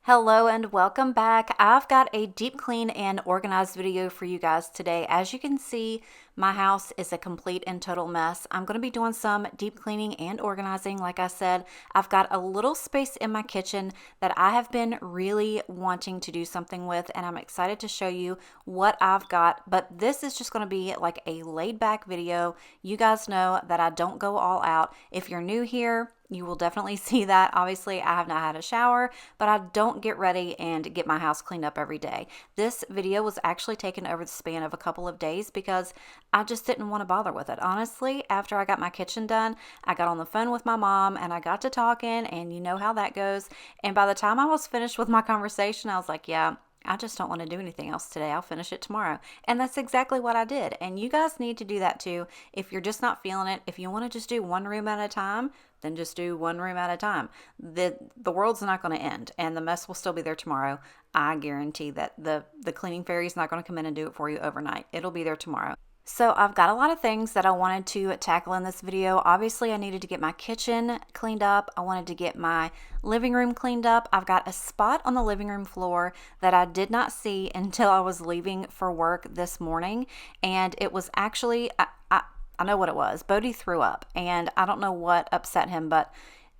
Hello and welcome back. I've got a deep clean and organized video for you guys today. As you can see, my house is a complete and total mess. I'm going to be doing some deep cleaning and organizing. Like I said, I've got a little space in my kitchen that I have been really wanting to do something with, and I'm excited to show you what I've got. But this is just going to be like a laid back video. You guys know that I don't go all out. If you're new here, you will definitely see that. Obviously, I have not had a shower, but I don't get ready and get my house cleaned up every day. This video was actually taken over the span of a couple of days because I just didn't want to bother with it. Honestly, after I got my kitchen done, I got on the phone with my mom and I got to talking, and you know how that goes. And by the time I was finished with my conversation, I was like, yeah, I just don't want to do anything else today. I'll finish it tomorrow. And that's exactly what I did. And you guys need to do that too. If you're just not feeling it, if you want to just do one room at a time, then just do one room at a time. The world's not going to end, and the mess will still be there tomorrow. I guarantee that the cleaning fairy is not going to come in and do it for you overnight. It'll be there tomorrow. So I've got a lot of things that I wanted to tackle in this video. Obviously, I needed to get my kitchen cleaned up. I wanted to get my living room cleaned up. I've got a spot on the living room floor that I did not see until I was leaving for work this morning. And it was actually, I know what it was. Bodie threw up, and I don't know what upset him, but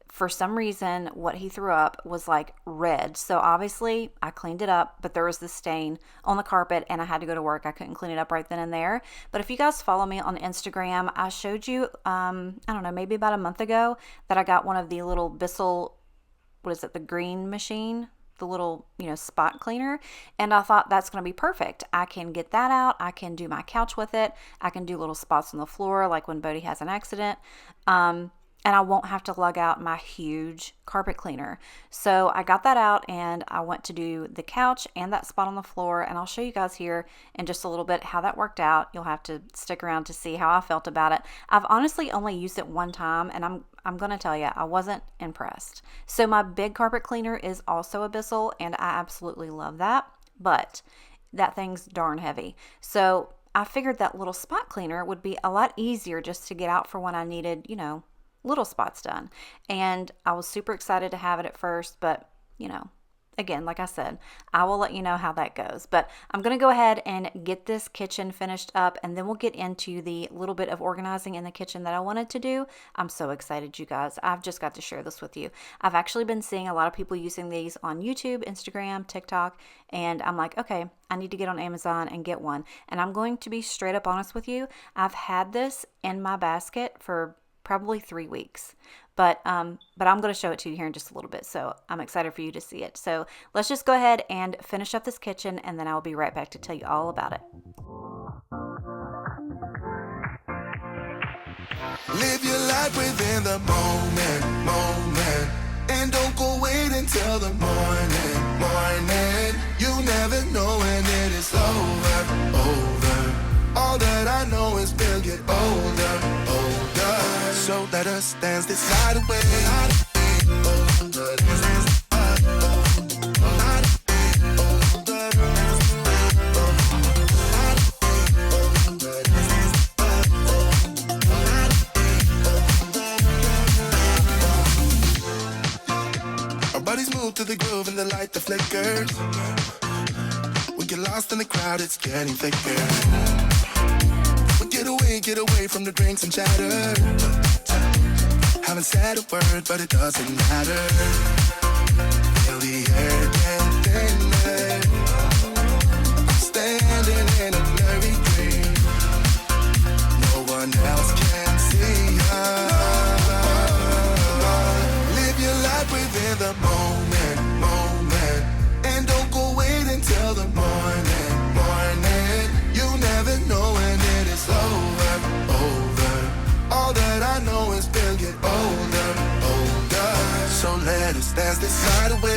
for some reason, what he threw up was like red. So obviously I cleaned it up, but there was this stain on the carpet and I had to go to work. I couldn't clean it up right then and there. But if you guys follow me on Instagram, I showed you, I don't know, maybe about a month ago that I got one of the little Bissell, what is it, the green machine? The little, spot cleaner. And I thought that's going to be perfect. I can get that out. I can do my couch with it. I can do little spots on the floor, like when Bodie has an accident. And I won't have to lug out my huge carpet cleaner. So I got that out and I went to do the couch and that spot on the floor. And I'll show you guys here in just a little bit how that worked out. You'll have to stick around to see how I felt about it. I've honestly only used it one time, and I'm going to tell you, I wasn't impressed. So my big carpet cleaner is also a Bissell, and I absolutely love that. But that thing's darn heavy. So I figured that little spot cleaner would be a lot easier just to get out for when I needed, little spots done. And I was super excited to have it at first, but again, like I said, I will let you know how that goes. But I'm going to go ahead and get this kitchen finished up, and then we'll get into the little bit of organizing in the kitchen that I wanted to do. I'm so excited, you guys. I've just got to share this with you. I've actually been seeing a lot of people using these on YouTube, Instagram, TikTok, and I'm like, okay, I need to get on Amazon and get one. And I'm going to be straight up honest with you. I've had this in my basket for probably 3 weeks, but I'm going to show it to you here in just a little bit. So I'm excited for you to see it. So let's just go ahead and finish up this kitchen, and then I'll be right back to tell you all about it. Live your life within the moment, and don't go wait until the morning. You never know when it is over. All that I know is we'll get older. So let us dance this night away. Our bodies move to the groove and the light that flickers. We get lost in the crowd, it's getting thicker. Get away from the drinks and chatter. Haven't said a word, but it doesn't matter. Feel the air get thinner. I'm standing in a blurry dream. No one else can see us. Live your life within the moment, and don't go wait until the morning. You never know when it is over. All that I know is we'll get older. So let us dance this night away.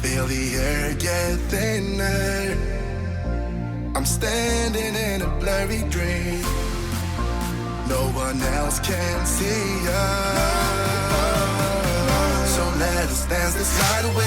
Feel the air get thinner. I'm standing in a blurry dream. No one else can see us. So let us dance this night away.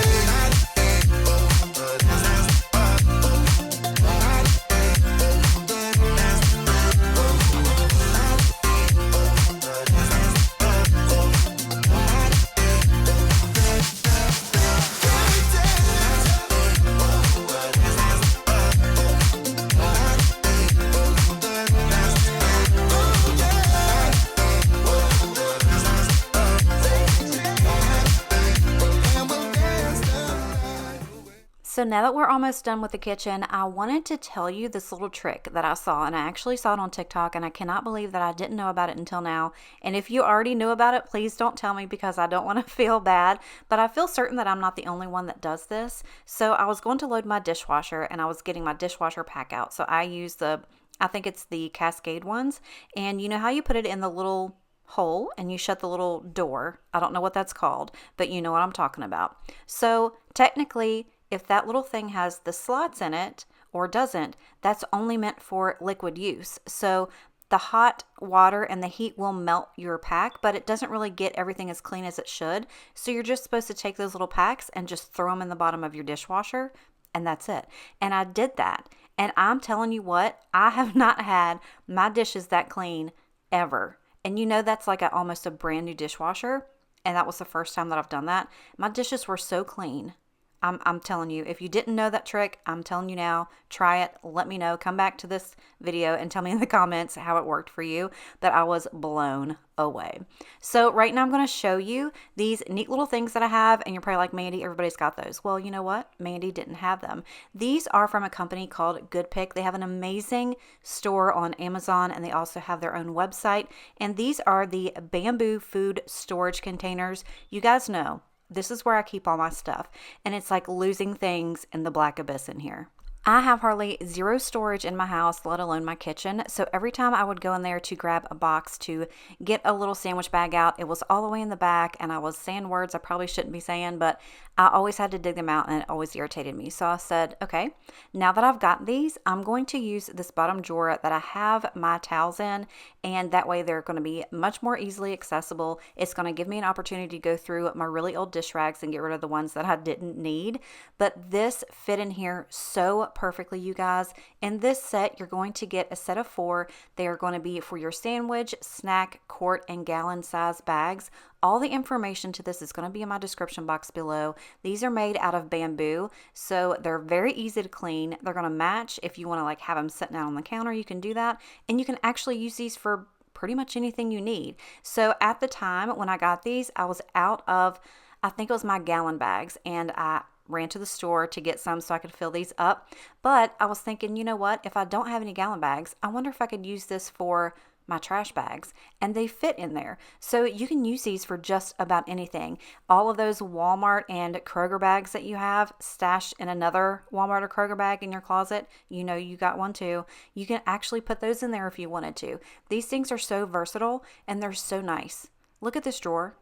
So now that we're almost done with the kitchen, I wanted to tell you this little trick that I saw, and I actually saw it on TikTok, and I cannot believe that I didn't know about it until now. And if you already knew about it, please don't tell me because I don't want to feel bad, but I feel certain that I'm not the only one that does this. So I was going to load my dishwasher, and I was getting my dishwasher pack out. So I use I think it's the Cascade ones, and you know how you put it in the little hole and you shut the little door? I don't know what that's called, but you know what I'm talking about. So technically, if that little thing has the slots in it or doesn't, that's only meant for liquid use. So the hot water and the heat will melt your pack, but it doesn't really get everything as clean as it should. So you're just supposed to take those little packs and just throw them in the bottom of your dishwasher, and that's it. And I did that. And I'm telling you what, I have not had my dishes that clean ever. And you know that's like almost a brand new dishwasher. And that was the first time that I've done that. My dishes were so clean. I'm telling you, if you didn't know that trick, I'm telling you now, try it. Let me know. Come back to this video and tell me in the comments how it worked for you. But I was blown away. So right now I'm going to show you these neat little things that I have, and you're probably like, Mandy, everybody's got those. Well, you know what? Mandy didn't have them. These are from a company called Goodpick. They have an amazing store on Amazon, and they also have their own website. And these are the bamboo food storage containers. You guys know, this is where I keep all my stuff, and it's like losing things in the black abyss in here. I have hardly zero storage in my house, let alone my kitchen. So every time I would go in there to grab a box to get a little sandwich bag out, it was all the way in the back, and I was saying words I probably shouldn't be saying, but I always had to dig them out, and it always irritated me. So I said, okay, now that I've got these, I'm going to use this bottom drawer that I have my towels in, and that way they're going to be much more easily accessible. It's going to give me an opportunity to go through my really old dish rags and get rid of the ones that I didn't need. But this fit in here so perfectly, you guys. In this set, you're going to get a set of 4. They are going to be for your sandwich, snack, quart, and gallon size bags. All the information to this is going to be in my description box below. These are made out of bamboo, so they're very easy to clean. They're going to match. If you want to like have them sitting out on the counter, you can do that. And you can actually use these for pretty much anything you need. So at the time when I got these, I was out of, I think it was my gallon bags, and I ran to the store to get some so I could fill these up. But I was thinking, you know what? If I don't have any gallon bags, I wonder if I could use this for my trash bags, and they fit in there. So you can use these for just about anything. All of those Walmart and Kroger bags that you have stashed in another Walmart or Kroger bag in your closet, you know you got one too. You can actually put those in there if you wanted to. These things are so versatile, and they're so nice. Look at this drawer.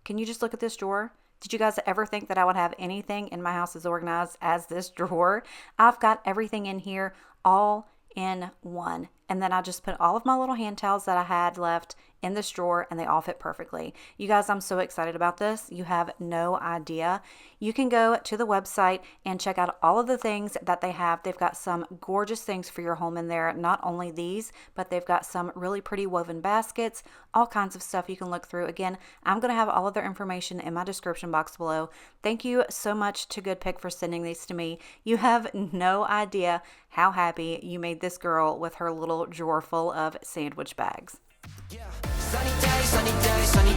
Can you just look at this drawer? Did you guys ever think that I would have anything in my house as organized as this drawer? I've got everything in here all in one. And then I just put all of my little hand towels that I had left in this drawer, and they all fit perfectly. You guys, I'm so excited about this. You have no idea. You can go to the website and check out all of the things that they have. They've got some gorgeous things for your home in there. Not only these, but they've got some really pretty woven baskets, all kinds of stuff you can look through. Again, I'm going to have all of their information in my description box below. Thank you so much to Goodpick for sending these to me. You have no idea how happy you made this girl with her little drawer full of sandwich bags. Yeah. Sunny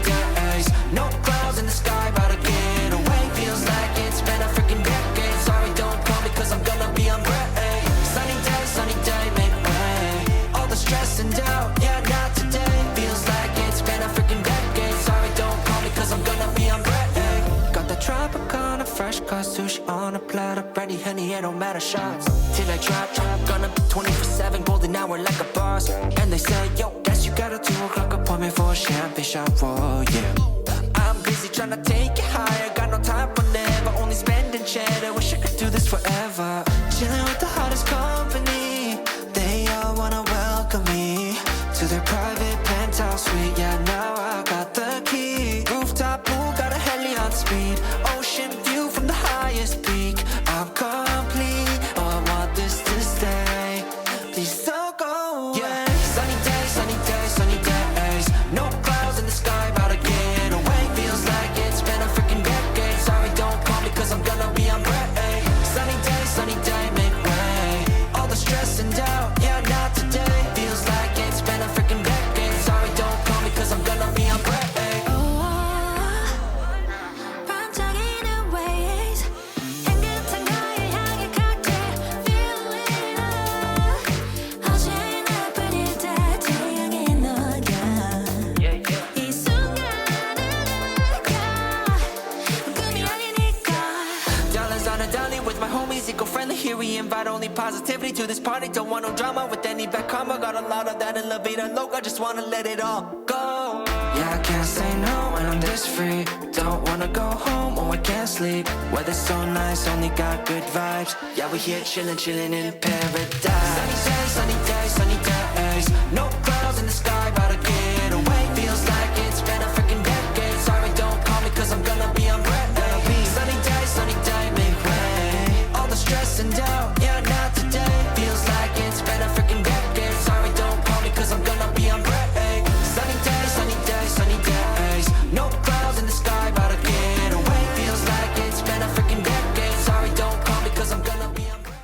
days, no clouds in the sky, about to get away. Feels like it's been a freaking decade. Sorry, don't call me cause I'm gonna be on break. Sunny day, make way. All the stress and doubt, yeah, not today. Feels like it's been a freaking decade. Sorry, don't call me cause I'm gonna be on break. Got the Tropicana, fresh cut sushi on a platter. Brandy, honey, it don't matter, shots till I drop. Gonna be 24/7, golden hour like a boss. And they say, yo, guess you got a 2 o'clock appointment for a champagne shot, whoa, yeah. I'm busy trying to take it higher. Got no time for never, only spending cheddar. Wish I could do this forever. Chilling with the hottest company. They all wanna welcome me to their private penthouse suite. Yeah, now I got the key. Rooftop pool, got a heli on speed. Oh, ocean view from the highest peak. I'm complete, oh I want this to stay. Please don't go away. Yeah. Sunny days, sunny days, sunny days. No clouds in the sky, about to get away. Feels like it's been a freaking decade. Sorry, don't call me cause I'm gonna be on break. Sunny day, make way. All the stress and doubt, yeah, not today. Feels like it's been a freaking decade. Sorry, don't call me cause I'm gonna be on break. Here we invite only positivity to this party. Don't want no drama with any bad karma. Got a lot of that elevator logo. Just wanna let it all go. Yeah, I can't say no when I'm this free. Don't wanna go home, oh I can't sleep. Weather's so nice, only got good vibes. Yeah, we here chillin' in paradise. Sunny days, sunny days, sunny days. No clouds in the sky, about to get away. Feels like it's been a freaking decade. Sorry, don't call me cause I'm gonna be on break. Sunny day, make way. All the stress and doubt, yeah, not today. Feels like it's been a freaking decade. Sorry, don't call me cause I'm gonna be on break. Sunny days, sunny days, sunny days. No clouds in the sky, about to get away. Feels like it's been a freaking decade. Sorry, don't call me cause I'm gonna be on break.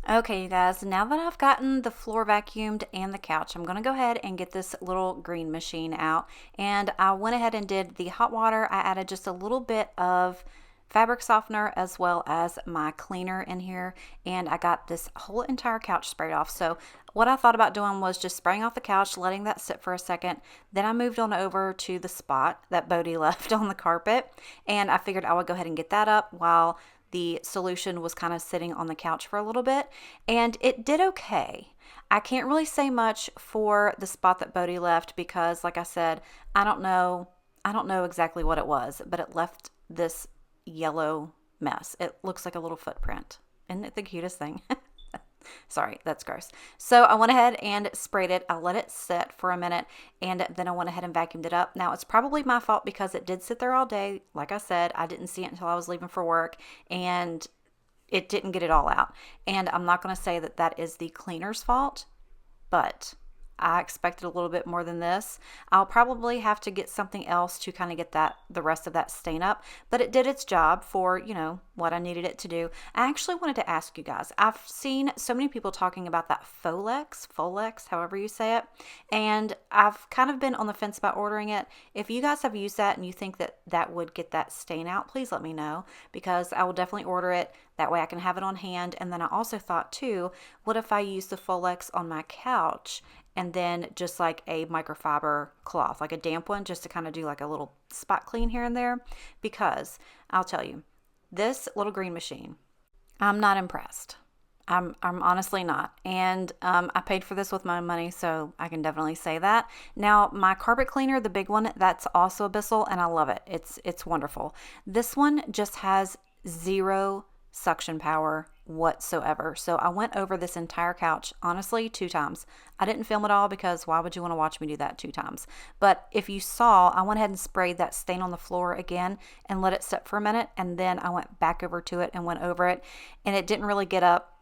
Okay, you guys, now that I've gotten the floor vacuumed and the couch, I'm going to go ahead and get this little green machine out. And I went ahead and did the hot water. I added just a little bit of fabric softener as well as my cleaner in here, and I got this whole entire couch sprayed off. So what I thought about doing was just spraying off the couch, letting that sit for a second. Then I moved on over to the spot that Bodie left on the carpet, and I figured I would go ahead and get that up while the solution was kind of sitting on the couch for a little bit, and it did okay. I can't really say much for the spot that Bodie left because, like I said, I don't know exactly what it was, but it left this yellow mess. It looks like a little footprint. Isn't it the cutest thing? Sorry, that's gross. So I went ahead and sprayed it. I let it sit for a minute, and then I went ahead and vacuumed it up. Now, it's probably my fault because it did sit there all day. Like I said, I didn't see it until I was leaving for work, and it didn't get it all out. And I'm not going to say that that is the cleaner's fault, but I expected a little bit more than this. I'll probably have to get something else to kind of get the rest of that stain up, but it did its job for, what I needed it to do. I actually wanted to ask you guys, I've seen so many people talking about that Folex, however you say it, and I've kind of been on the fence about ordering it. If you guys have used that and you think that that would get that stain out, please let me know, because I will definitely order it. That way I can have it on hand. And then I also thought too, what if I use the Folex on my couch and then just like a microfiber cloth, like a damp one, just to kind of do like a little spot clean here and there? Because I'll tell you, this little green machine, I'm not impressed. I'm honestly not. And I paid for this with my money, so I can definitely say that. Now, my carpet cleaner, the big one, that's also a Bissell, and I love it. It's wonderful. This one just has zero suction power whatsoever. So I went over this entire couch, honestly, 2 times. I didn't film it all because why would you want to watch me do that 2 times? But if you saw, I went ahead and sprayed that stain on the floor again and let it sit for a minute. And then I went back over to it and went over it. And it didn't really get up,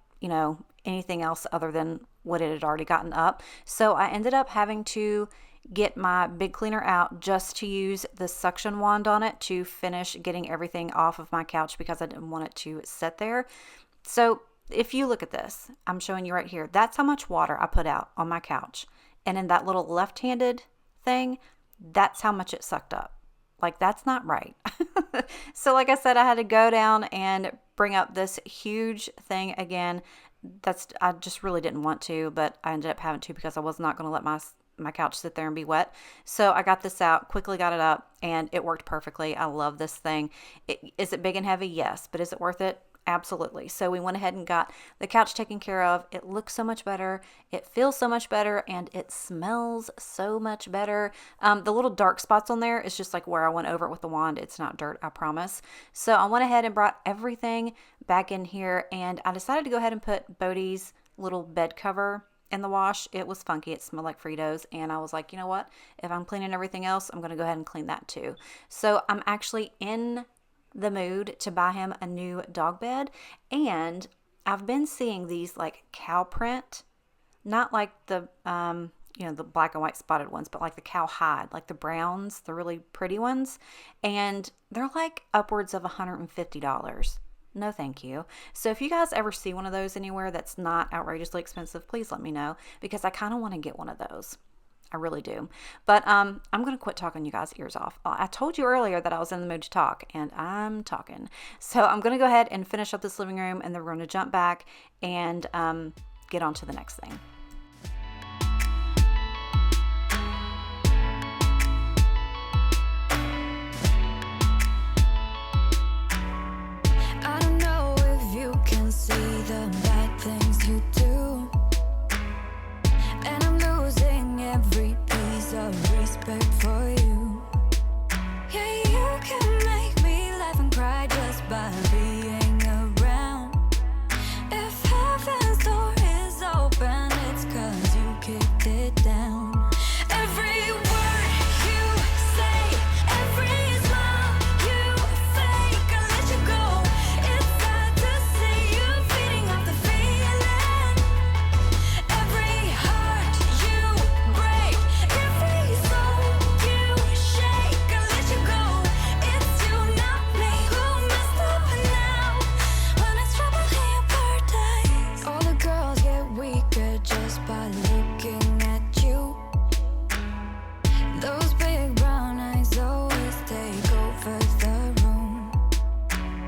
anything else other than what it had already gotten up. So I ended up having to get my big cleaner out just to use the suction wand on it to finish getting everything off of my couch because I didn't want it to sit there. So if you look at this, I'm showing you right here, that's how much water I put out on my couch. And in that little left-handed thing, that's how much it sucked up. Like, that's not right. So like I said, I had to go down and bring up this huge thing again. I just really didn't want to, but I ended up having to because I was not going to let my couch sit there and be wet. So I got this out, quickly got it up, and it worked perfectly. I love this thing. Is it big and heavy? Yes. But is it worth it? Absolutely. So we went ahead and got the couch taken care of. It looks so much better. It feels so much better, and it smells so much better. The little dark spots on there is just like where I went over it with the wand. It's not dirt, I promise. So I went ahead and brought everything back in here, and I decided to go ahead and put Bodie's little bed cover in the wash. It was funky. It smelled like Fritos. And I was like, you know what? If I'm cleaning everything else, I'm going to go ahead and clean that too. So I'm actually in the mood to buy him a new dog bed. And I've been seeing these like cow print, not like the the black and white spotted ones, but like the cow hide, like the browns, the really pretty ones. And they're like upwards of $150. No, thank you. So if you guys ever see one of those anywhere that's not outrageously expensive, please let me know, because I kind of want to get one of those. I really do. But I'm going to quit talking you guys' ears off. I told you earlier that I was in the mood to talk, and I'm talking. So I'm going to go ahead and finish up this living room, and then we're going to jump back and get on to the next thing. I don't know if you can see the bad things you do, and I'm losing every piece of respect for you. Yeah, you can make me laugh and cry just by being around. If heaven's door is open, it's 'cause you kicked it down. Every word you say, every smile you fake, I let you go. It's sad to see you feeding off the feeling. Every heart you break, every soul you shake, I let you go. It's you, not me, who messed up now. When it's trouble in your paradise, all the girls get weaker just by looking at you. Those big brown eyes always take over the room.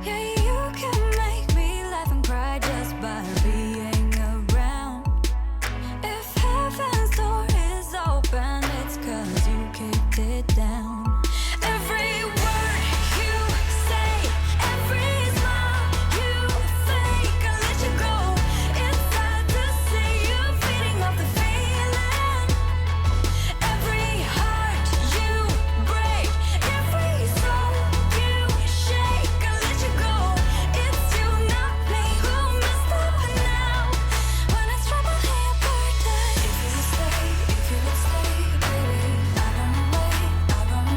Yeah, you can make me laugh and cry just by being around. If heaven's door is open, it's 'cause you kicked it down. Every word you say, every smile you fake, I let you go. It's sad to see you feeding off the feeling. Every heart you break, every soul you shake, I let you go. It's you, not me, who messed up now. When it's trouble in your paradise, if you would stay, baby, I run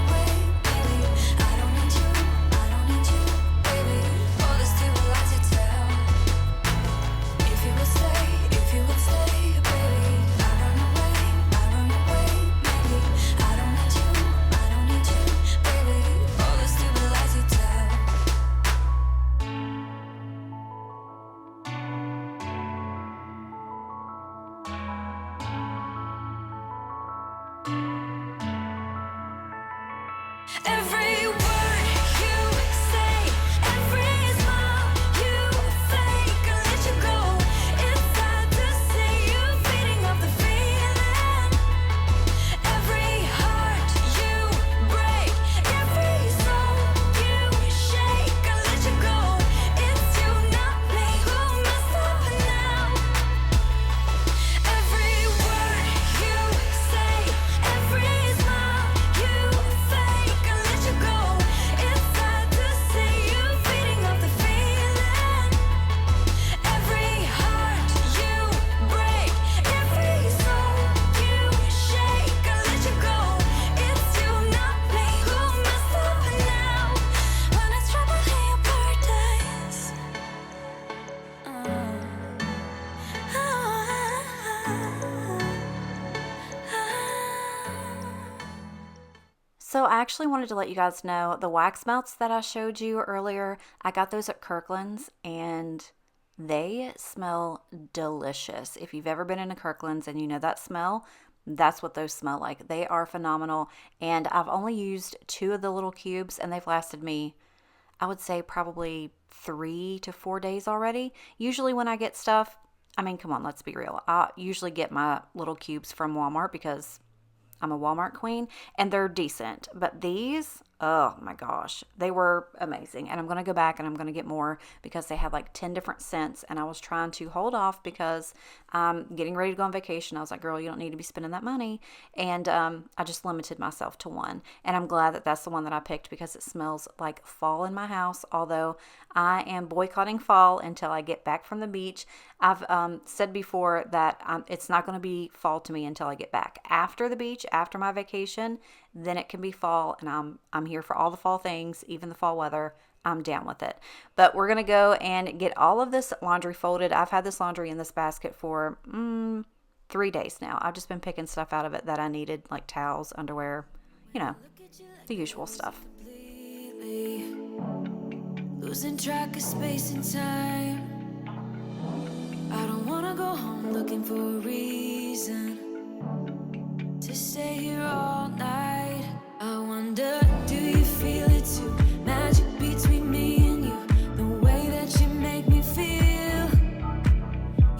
away, baby. I don't need you, baby. All this to lies you tell. If you would stay, baby, I run away, baby. I don't need you, baby. All this to lies you tell. Every word you say, every smile you fake, I let you go. It's sad to see you feeding off the feeling. Every heart you break, every soul you shake, I let you go. It's you, not me, who messed up now. Every word you say, every smile you fake, I let you go. It's sad to see you feeding off the feeling. Every heart you break, every soul you shake, I let you go. It's you, not me, who messed up now. When it's trouble in your paradise. So I actually wanted to let you guys know the wax melts that I showed you earlier, I got those at Kirkland's and they smell delicious. If you've ever been in a Kirkland's and you know that smell, that's what those smell like. They are phenomenal. And I've only used 2 of the little cubes and they've lasted me, I would say, probably 3 to 4 days already. Usually when I get stuff, I mean, come on, let's be real. I usually get my little cubes from Walmart because I'm a Walmart queen, and they're decent. But these, oh my gosh, they were amazing. And I'm going to go back and I'm going to get more because they had like 10 different scents. And I was trying to hold off because I'm getting ready to go on vacation. I was like, girl, you don't need to be spending that money. And I just limited myself to one. And I'm glad that that's the one that I picked because it smells like fall in my house. Although I am boycotting fall until I get back from the beach. I've said before that it's not going to be fall to me until I get back. After the beach, after my vacation, then it can be fall, and I'm here for all the fall things, even the fall weather. I'm down with it. But we're going to go and get all of this laundry folded. I've had this laundry in this basket for 3 days now. I've just been picking stuff out of it that I needed, like towels, underwear, you know, the usual stuff. Losing track of space and time. I don't wanna go home looking for a reason to stay here all night. I wonder, do you feel it too? Magic between me and you, the way that you make me feel.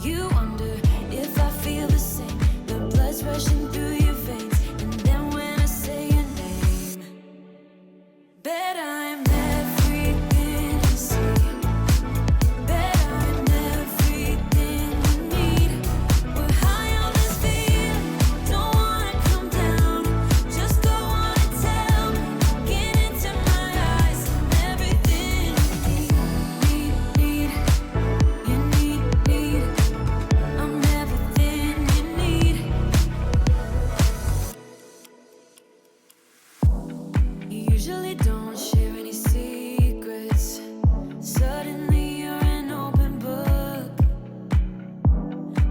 You wonder if I feel the same, the blood's rushing through your veins. And then when I say your name, bet I'm everything you see. Bet I'm everything you need. We're high on this feeling, don't wanna come down. Just go on and tell me, get into my eyes. I'm everything you need. I'm everything you need. You usually don't share any secrets. Suddenly you're an open book.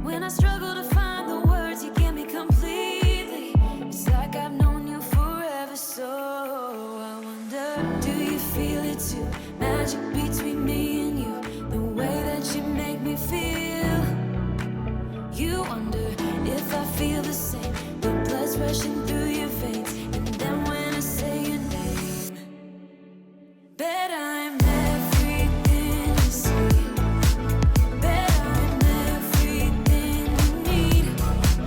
When I struggle to find the words, you get me completely. It's like I've known you forever, so I wonder, do you feel it too? Magic between me and you, the way that you make me feel. You wonder if I feel the same, the blood's rushing through your veins. And then when I say your name, bet I'm everything you see. Bet I'm everything you need.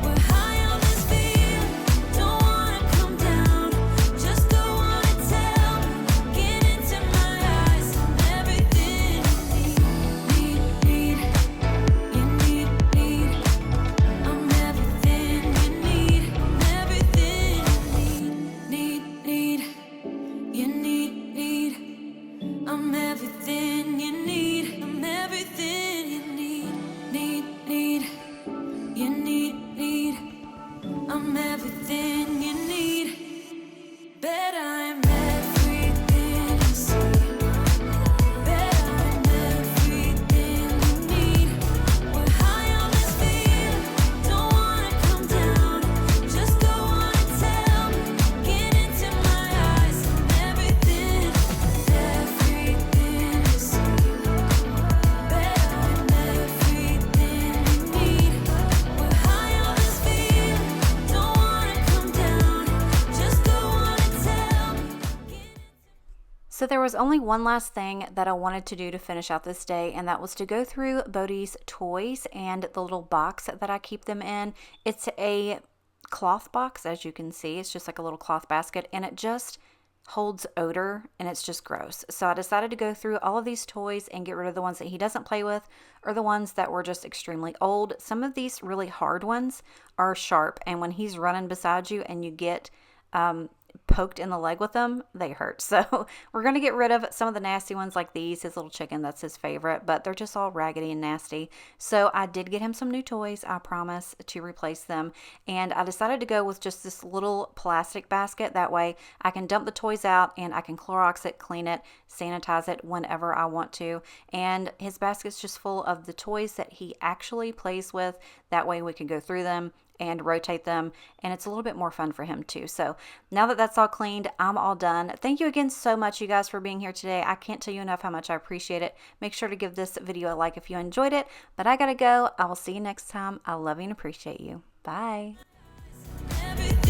We're high on this feeling, don't wanna come down. Just go on and tell me, get into my eyes. I'm everything you need. I'm everything you need. I'm everything you need. I'm everything you need. I'm everything you need. I'm everything you need. Bet I'm everything you see. Bet I'm everything you need. We're high on this feeling, don't wanna come down. Just go on and tell me, get into my eyes. I'm everything you see. Bet I'm everything you need. We're high on this feeling, don't wanna come down. Just go on and tell me. So there was only one last thing that I wanted to do to finish out this day, and that was to go through Bodhi's toys and the little box that I keep them in. It's a cloth box, as you can see. It's just like a little cloth basket, and it just holds odor, and it's just gross. So I decided to go through all of these toys and get rid of the ones that he doesn't play with, or the ones that were just extremely old. Some of these really hard ones are sharp, and when he's running beside you and you get poked in the leg with them, they hurt. So we're going to get rid of some of the nasty ones like these. His little chicken, that's his favorite, but they're just all raggedy and nasty. So I did get him some new toys, I promise, to replace them. And I decided to go with just this little plastic basket. That way I can dump the toys out and I can Clorox it, clean it, sanitize it whenever I want to. And his basket's just full of the toys that he actually plays with. That way we can go through them and rotate them, and it's a little bit more fun for him too. So now that that's all cleaned, I'm all done. Thank you again so much, you guys, for being here today. I can't tell you enough how much I appreciate it. Make sure to give this video a like if you enjoyed it, but I gotta go. I will see you next time. I love you and appreciate you. Bye. Everything